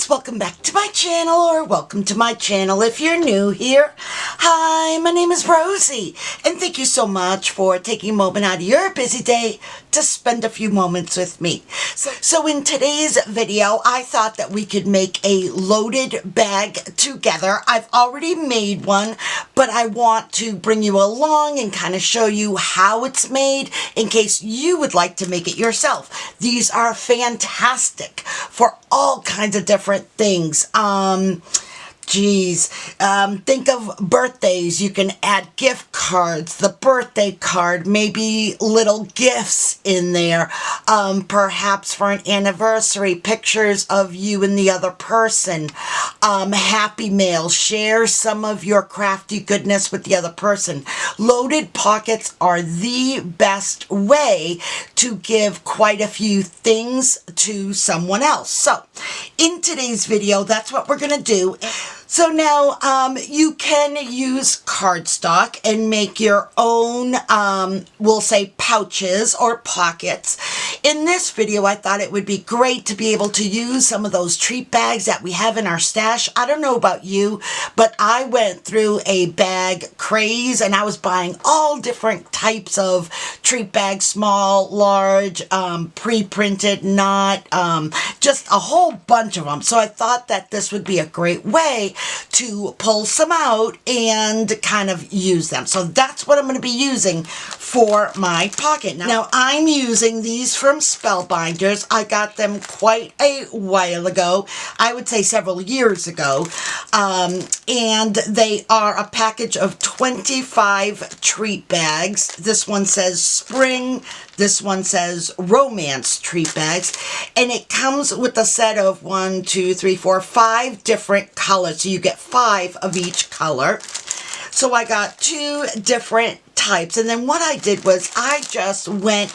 folks, welcome back to my channel, or welcome to my channel if you're new here. Hi, my name is Rosey, and thank you so much for taking a moment out of your busy day to spend a few moments with me. So in today's video, I thought that we could make a loaded bag together. I've already made one, but I want to bring you along and kind of show you how it's made in case you would like to make it yourself. These are fantastic for all kinds of different things. Think of birthdays. You can add gift cards, the birthday card, maybe little gifts in there, perhaps for an anniversary, pictures of you and the other person, happy mail, share some of your crafty goodness with the other person. Loaded pockets are the best way to give quite a few things to someone else. So in today's video, that's what we're going to do. So now you can use cardstock and make your own, we'll say pouches or pockets. In this video, I thought it would be great to be able to use some of those treat bags that we have in our stash. I don't know about you, but I went through a bag craze and I was buying all different types of treat bags, small, large, pre-printed, not, just a whole bunch of them. So I thought that this would be a great way to pull some out and kind of use them. So that's what I'm going to be using for my pocket. Now I'm using these from Spellbinders. I got them quite a while ago. I would say several years ago. And they are a package of 25 treat bags. This one says spring. This one says romance treat bags, and it comes with a set of 5 different colors. So you get 5 of each color. So I got 2 different types, and then what I did was I just went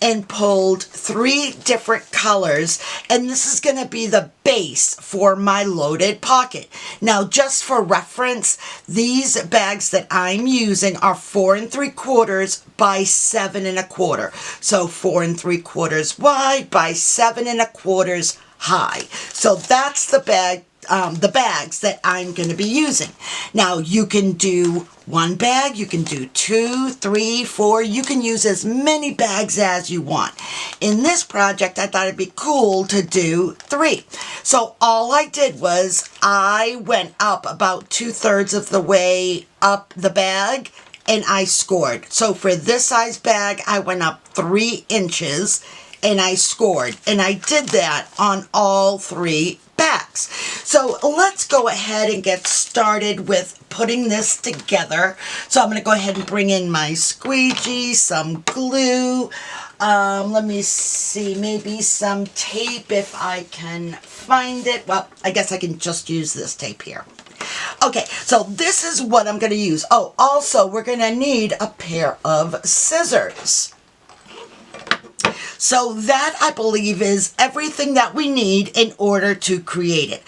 and pulled 3 different colors, and this is going to be the base for my loaded pocket. Now, just for reference, these bags that I'm using are 4 3/4 by 7 1/4. So 4 3/4 wide by 7 1/4 high. So that's the bags that I'm going to be using. Now, you can do 1 bag, you can do 2, 3, 4, you can use as many bags as you want. In this project, I thought it'd be cool to do 3. So all I did was I went up about 2/3 of the way up the bag and I scored. So for this size bag, I went up 3 inches and I scored. And I did that on all 3 bags. So let's go ahead and get started with putting this together. So I'm going to go ahead and bring in my squeegee, some glue. Let me see, maybe some tape if I can find it. Well, I guess I can just use this tape here. Okay, so this is what I'm going to use. Oh, also, we're going to need a pair of scissors. So that, I believe, is everything that we need in order to create it.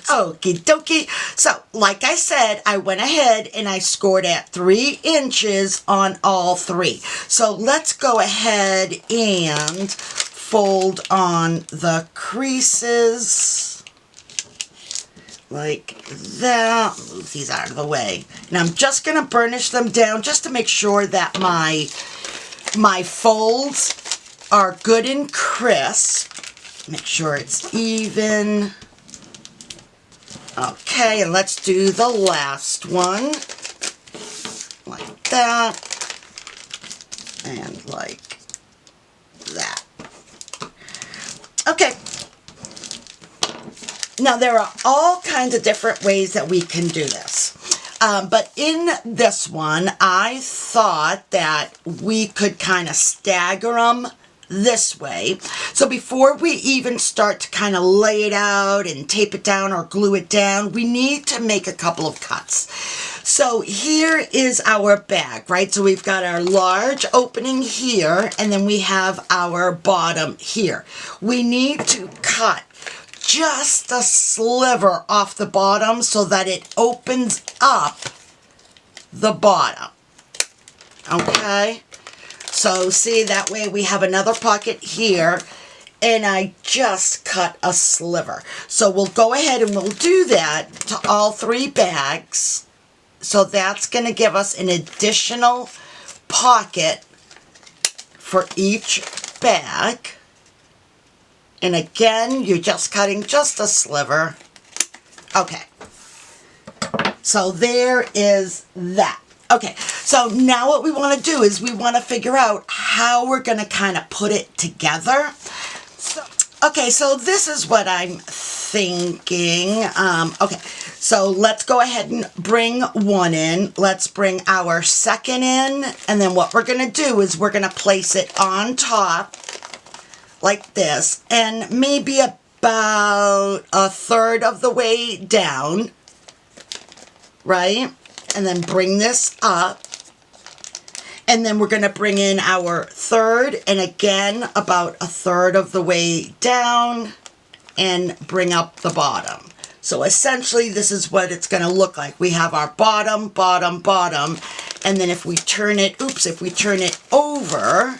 Okie dokie. So, like I said, I went ahead and I scored at 3 inches on all 3. So let's go ahead and fold on the creases like that. Move these out of the way. And I'm just going to burnish them down just to make sure that my folds are good and crisp. Make sure it's even. Okay, and let's do the last one. Like that. And like that. Okay. Now there are all kinds of different ways that we can do this. But in this one, I thought that we could kind of stagger them this way. So before we even start to kind of lay it out and tape it down or glue it down, we need to make a couple of cuts. So here is our bag, right? So we've got our large opening here, and then we have our bottom here. We need to cut just a sliver off the bottom so that it opens up the bottom. Okay? So see, that way we have another pocket here, and I just cut a sliver. So we'll go ahead and we'll do that to all 3 bags. So that's going to give us an additional pocket for each bag. And again, you're just cutting just a sliver. Okay. So there is that. Okay, so now what we want to do is we want to figure out how we're going to kind of put it together. Okay, so this is what I'm thinking. Okay, so let's go ahead and bring one in. Let's bring our second in. And then what we're going to do is we're going to place it on top like this. And maybe about a third of the way down. Right? And then bring this up. And then we're going to bring in our third, and again, about a third of the way down, and bring up the bottom. So essentially, this is what it's going to look like. We have our bottom, bottom, bottom, and then if we turn it, if we turn it over,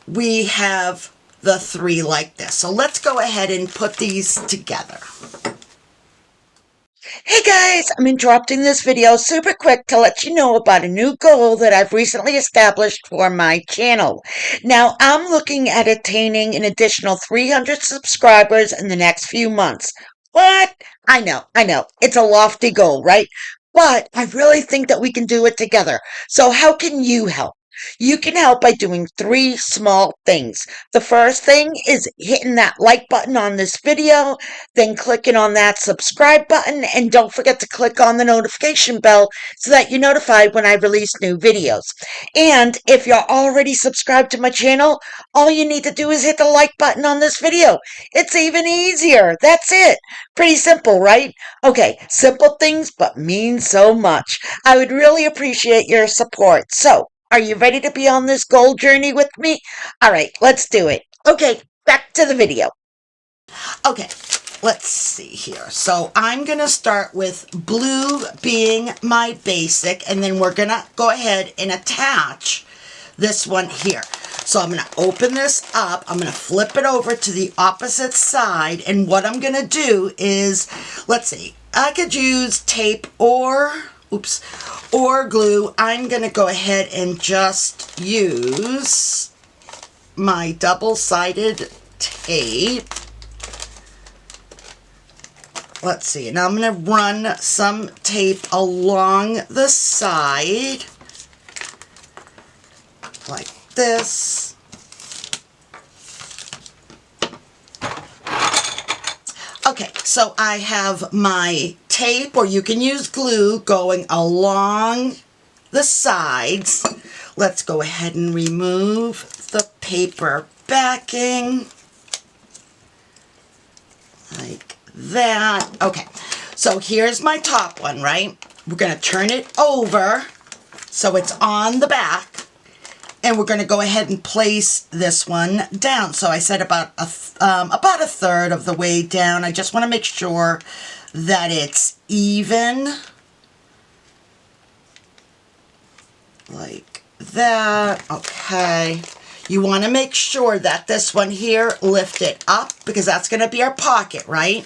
we have the 3 like this. So let's go ahead and put these together. Hey guys, I'm interrupting this video super quick to let you know about a new goal that I've recently established for my channel. Now, I'm looking at attaining an additional 300 subscribers in the next few months. What? I know, it's a lofty goal, right? But I really think that we can do it together. So how can you help? You can help by doing 3 small things. The first thing is hitting that like button on this video, then clicking on that subscribe button, and don't forget to click on the notification bell so that you're notified when I release new videos. And if you're already subscribed to my channel, all you need to do is hit the like button on this video. It's even easier. That's it. Pretty simple, right? Okay, simple things but mean so much. I would really appreciate your support. So, are you ready to be on this goal journey with me? All right, let's do it. Okay, back to the video. Okay, let's see here. So I'm going to start with blue being my basic, and then we're going to go ahead and attach this one here. So I'm going to open this up. I'm going to flip it over to the opposite side, and what I'm going to do is, let's see, I could use tape or glue. I'm going to go ahead and just use my double-sided tape. Let's see, now I'm going to run some tape along the side, like this. Okay, so I have my tape, or you can use glue, going along the sides. Let's go ahead and remove the paper backing, like that. Okay, so here's my top one, right? We're going to turn it over so it's on the back, and we're going to go ahead and place this one down. So I said about a third of the way down. I just want to make sure that it's even, like that. Okay. You want to make sure that this one here, lift it up, because that's going to be our pocket, right?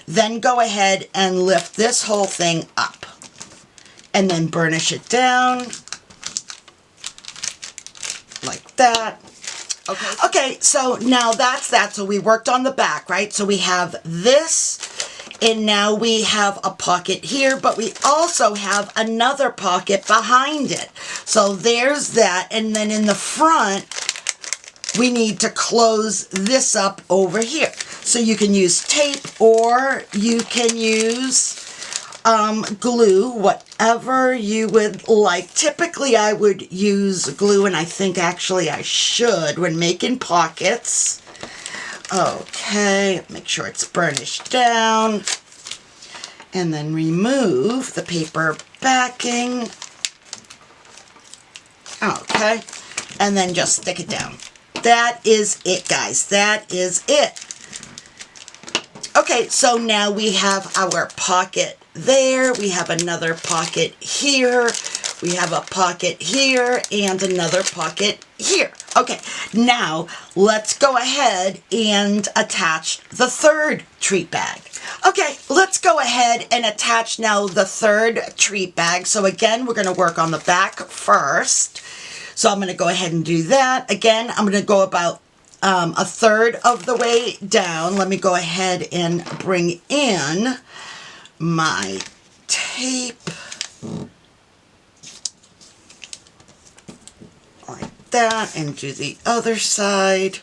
Then go ahead and lift this whole thing up, and then burnish it down like that. Okay, so now that's that. So we worked on the back, right? So we have this, and now we have a pocket here, but we also have another pocket behind it. So there's that, and then in the front, we need to close this up over here. So you can use tape, or you can use glue, whatever you would like. Typically, I would use glue, and I think actually I should when making pockets. Okay, make sure it's burnished down. And then remove the paper backing. Okay, and then just stick it down. That is it, guys. That is it. Okay, so now we have our pocket there. We have another pocket here. We have a pocket here and another pocket here. Okay, now let's go ahead and attach the third treat bag. Okay, let's go ahead and attach now the third treat bag. So again, we're going to work on the back first. So I'm going to go ahead and do that. Again, I'm going to go about a third of the way down. Let me go ahead and bring in my tape. Like that, and do the other side.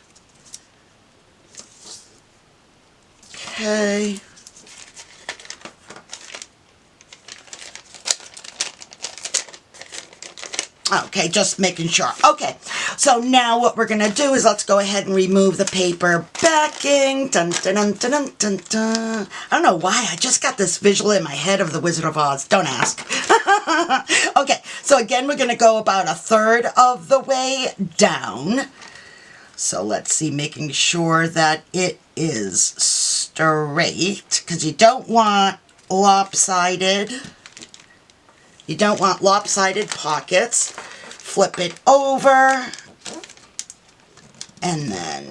Okay. Okay, just making sure. Okay, so now what we're going to do is let's go ahead and remove the paper backing. Dun, dun, dun, dun, dun, dun, dun. I don't know why, I just got this visual in my head of the Wizard of Oz. Don't ask. Okay, so again, we're going to go about a third of the way down. So let's see, making sure that it is straight, because you don't want lopsided. You don't want lopsided pockets. Flip it over. And then,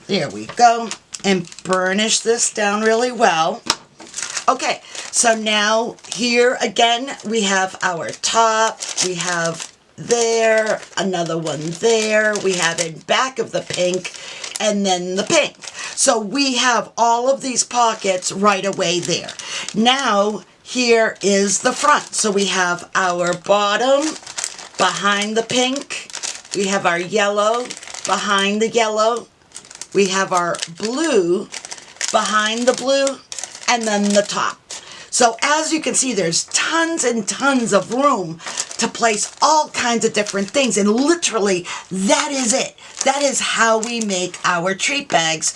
there we go. And burnish this down really well. Okay, so now here again, we have our top. We have there, another one there. We have in back of the pink, and then the pink. So we have all of these pockets right away there. Now, here is the front. So we have our bottom behind the pink. We have our yellow behind the yellow. We have our blue behind the blue, and then the top. So as you can see, there's tons and tons of room to place all kinds of different things. And literally, that is it. That is how we make our treat bags,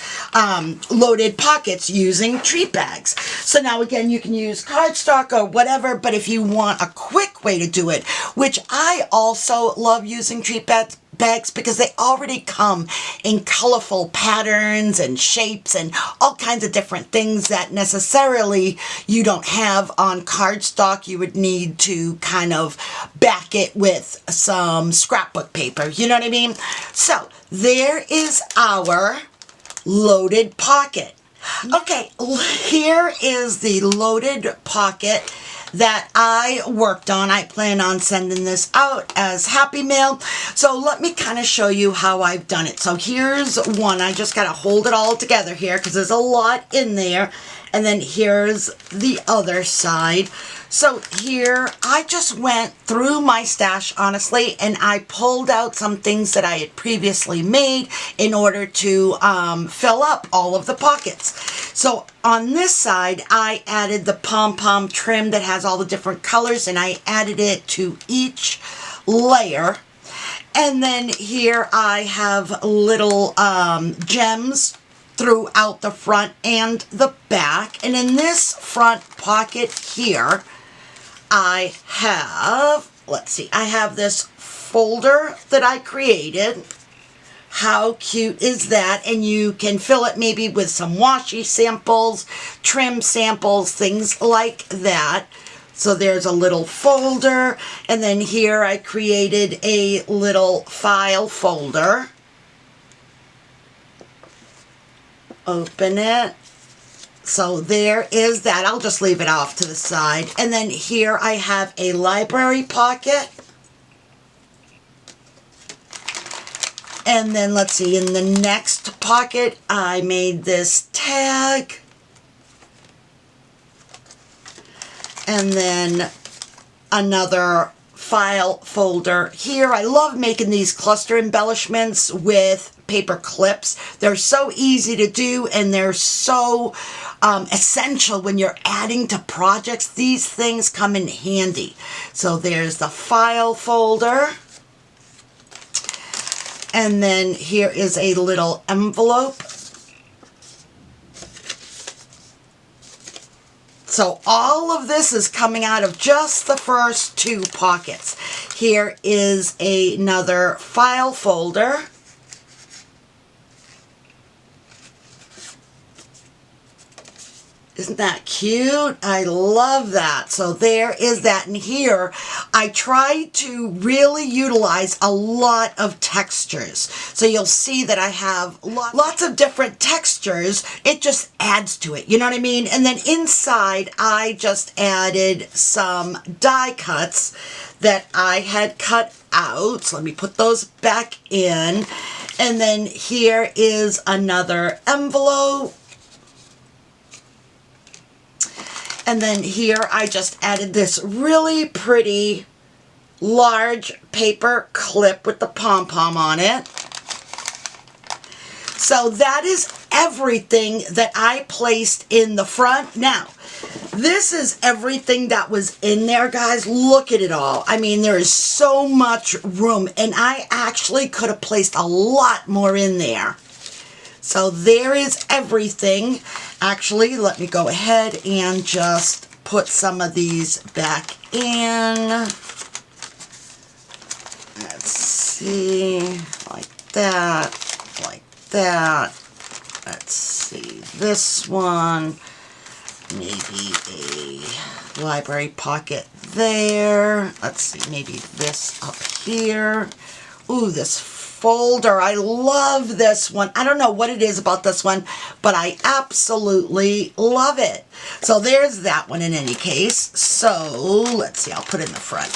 loaded pockets using treat bags. So now again, you can use cardstock or whatever, but if you want a quick way to do it, which I also love using treat bags because they already come in colorful patterns and shapes and all kinds of different things that necessarily you don't have on cardstock. You would need to kind of back it with some scrapbook paper. You know what I mean? So there is our loaded pocket. Okay, here is the loaded pocket that I worked on. I plan on sending this out as Happy Mail. So let me kind of show you how I've done it. So here's one. I just got to hold it all together here because there's a lot in there. And then here's the other side. So here, I just went through my stash, honestly, and I pulled out some things that I had previously made in order to fill up all of the pockets. So on this side, I added the pom-pom trim that has all the different colors, and I added it to each layer. And then here I have little gems throughout the front and the back. And in this front pocket here, I have, let's see, I have this folder that I created. How cute is that? And you can fill it maybe with some washi samples, trim samples, things like that. So there's a little folder, and then here I created a little file folder. Open it. So there is that. I'll just leave it off to the side. And then here I have a library pocket. And then let's see, in the next pocket, I made this tag. And then another file folder here. I love making these cluster embellishments with paper clips. They're so easy to do, and they're so essential when you're adding to projects. These things come in handy. So there's the file folder. And then here is a little envelope. So all of this is coming out of just the first two pockets. Here is another file folder. Isn't that cute? I love that. So there is that. And here, I try to really utilize a lot of textures. So you'll see that I have lots of different textures. It just adds to it. You know what I mean? And then inside, I just added some die cuts that I had cut out. So let me put those back in. And then here is another envelope. And then here I just added this really pretty large paper clip with the pom-pom on it. So that is everything that I placed in the front. Now, this is everything that was in there, guys. Look at it all. I mean, there is so much room, and I actually could have placed a lot more in there. So there is everything. Actually, let me go ahead and just put some of these back in. Let's see, like that, like that. Let's see, this one, maybe a library pocket there. Let's see, maybe this up here. Ooh, this folder. I love this one. I don't know what it is about this one, but I absolutely love it. So there's that one in any case. So let's see, I'll put it in the front.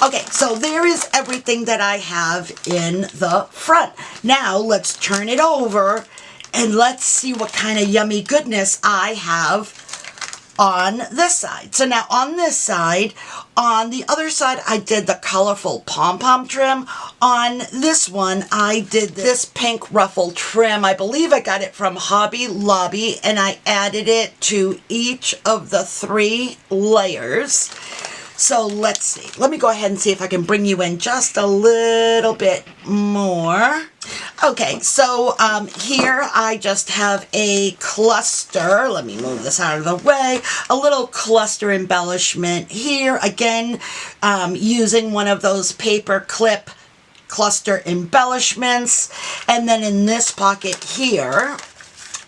Okay, so there is everything that I have in the front. Now let's turn it over and let's see what kind of yummy goodness I have on this side. So now on this side, on the other side, I did the colorful pom-pom trim. On this one, I did this pink ruffle trim. I believe I got it from Hobby Lobby, and I added it to each of the 3 layers. So let's see. Let me go ahead and see if I can bring you in just a little bit more. Okay, so here I just have a cluster. Let me move this out of the way. A little cluster embellishment here. Again, using one of those paper clip cluster embellishments. And then in this pocket here,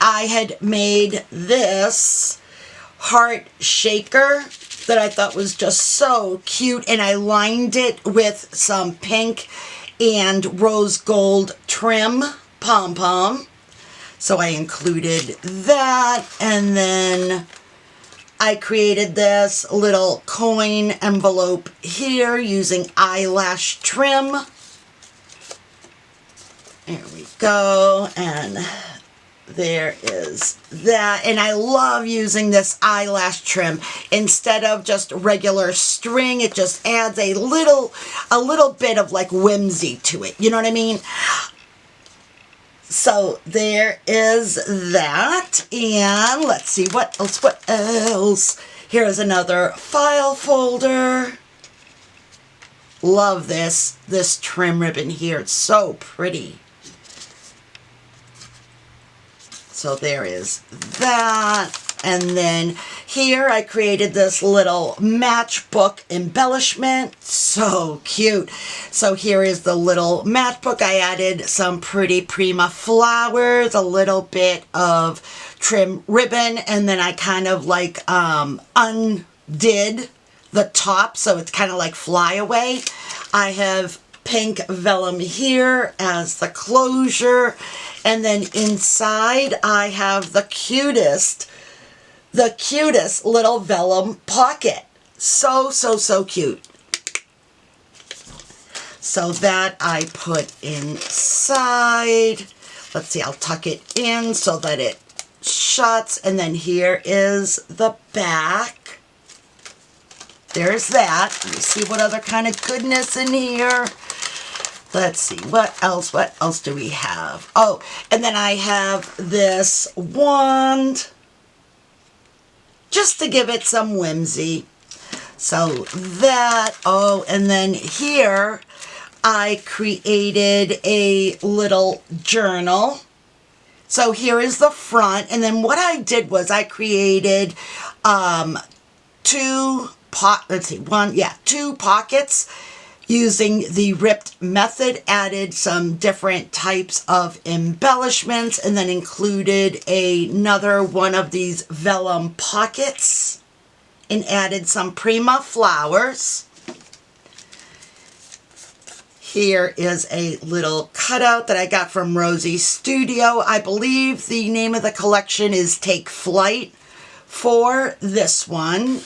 I had made this heart shaker that I thought was just so cute, and I lined it with some pink and rose gold trim pom-pom. So I included that, and then I created this little coin envelope here using eyelash trim. There we go, and there is that. And I love using this eyelash trim. Instead of just regular string, it just adds a little bit of like whimsy to it. You know what I mean? So there is that. And let's see what else. Here is another file folder. Love this trim ribbon here. It's so pretty. So there is that. And then here I created this little matchbook embellishment. So cute. So here is the little matchbook. I added some pretty prima flowers, a little bit of trim ribbon, and then I kind of like undid the top so it's kind of like flyaway. I have pink vellum here as the closure. And then inside I have the cutest little vellum pocket. So cute. So that I put inside. Let's see, I'll tuck it in so that it shuts. And then here is the back. There's that. Let me see what other kind of goodness in here. Let's see, what else do we have? Oh, and then I have this wand, just to give it some whimsy. So that, oh, and then here I created a little journal. So here is the front, and then what I did was I created two pockets Using the ripped method, added some different types of embellishments, and then included another one of these vellum pockets and added some Prima flowers. Here is a little cutout that I got from Rosey's studio. I believe the name of the collection is Take Flight for this one.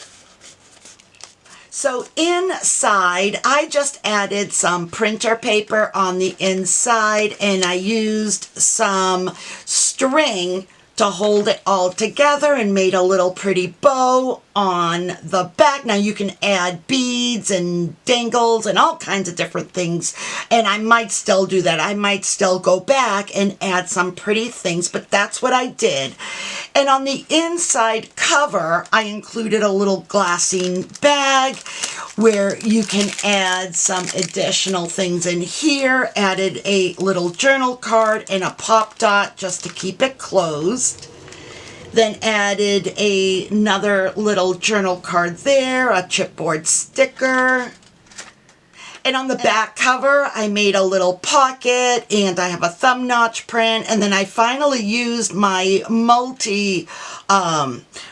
So inside, I just added some printer paper on the inside, and I used some string to hold it all together and made a little pretty bow on the back. Now you can add beads and dangles and all kinds of different things, and I might still do that. I might still go back and add some pretty things, but that's what I did. And on the inside cover, I included a little glassine bag where you can add some additional things in here. Added a little journal card and a pop dot just to keep it closed. Then added another little journal card there, a chipboard sticker. And on the back cover, I made a little pocket, and I have a thumb notch print. And then I finally used my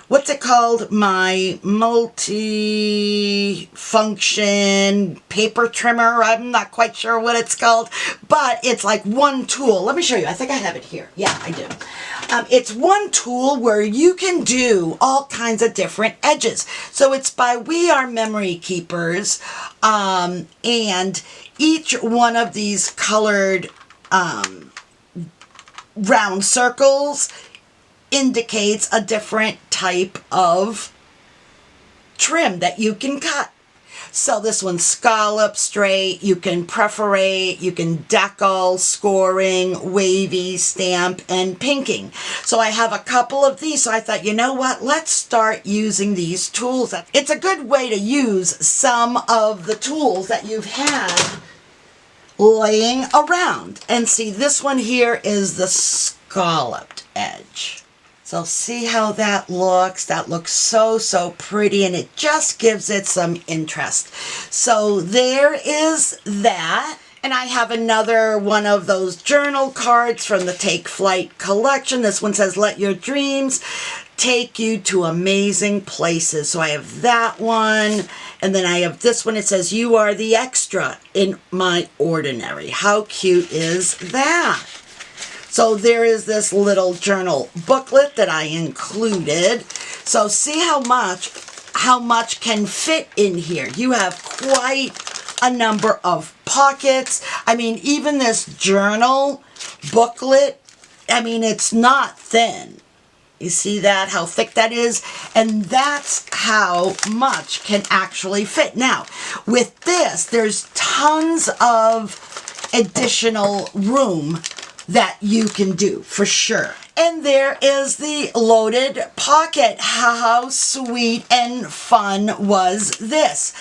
what's it called? My multi-function paper trimmer. I'm not quite sure what it's called, but it's like one tool. Let me show you. I think I have it here. Yeah, I do. It's one tool where you can do all kinds of different edges. So it's by We Are Memory Keepers, and each one of these colored round circles indicates a different type of trim that you can cut. So this one's scallop, straight, you can perforate, you can decal, scoring, wavy, stamp, and pinking. So I have a couple of these, so I thought, you know what, let's start using these tools. It's a good way to use some of the tools that you've had laying around. And see, this one here is the scalloped edge. So see how that looks? That looks so, so pretty, and it just gives it some interest. So there is that. And I have another one of those journal cards from the Take Flight collection. This one says, let your dreams take you to amazing places. So I have that one. And then I have this one. It says, you are the extra in my ordinary. How cute is that? So there is this little journal booklet that I included. So see how much can fit in here. You have quite a number of pockets. I mean, even this journal booklet, I mean, it's not thin. You see that, how thick that is? And that's how much can actually fit. Now, with this, there's tons of additional room that you can do, for sure. And there is the loaded pocket. How sweet and fun was this?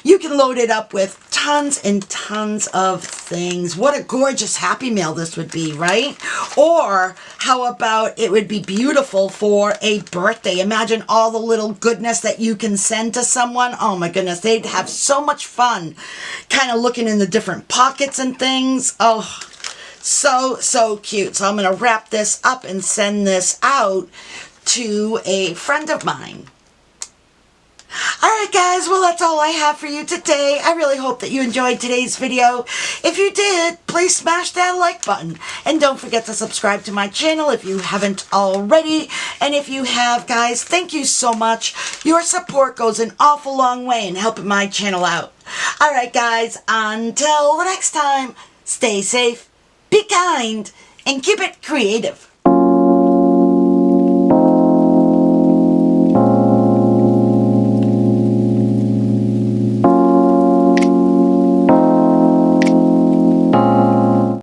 You can load it up with tons and tons of things. What a gorgeous Happy Mail this would be, right? Or how about it would be beautiful for a birthday? Imagine all the little goodness that you can send to someone. Oh my goodness, they'd have so much fun kind of looking in the different pockets and things. Oh, so, so cute. So I'm going to wrap this up and send this out to a friend of mine. Alright guys, well that's all I have for you today. I really hope that you enjoyed today's video. If you did, please smash that like button. And don't forget to subscribe to my channel if you haven't already. And if you have, guys, thank you so much. Your support goes an awful long way in helping my channel out. Alright guys, until the next time, stay safe, be kind, and keep it creative.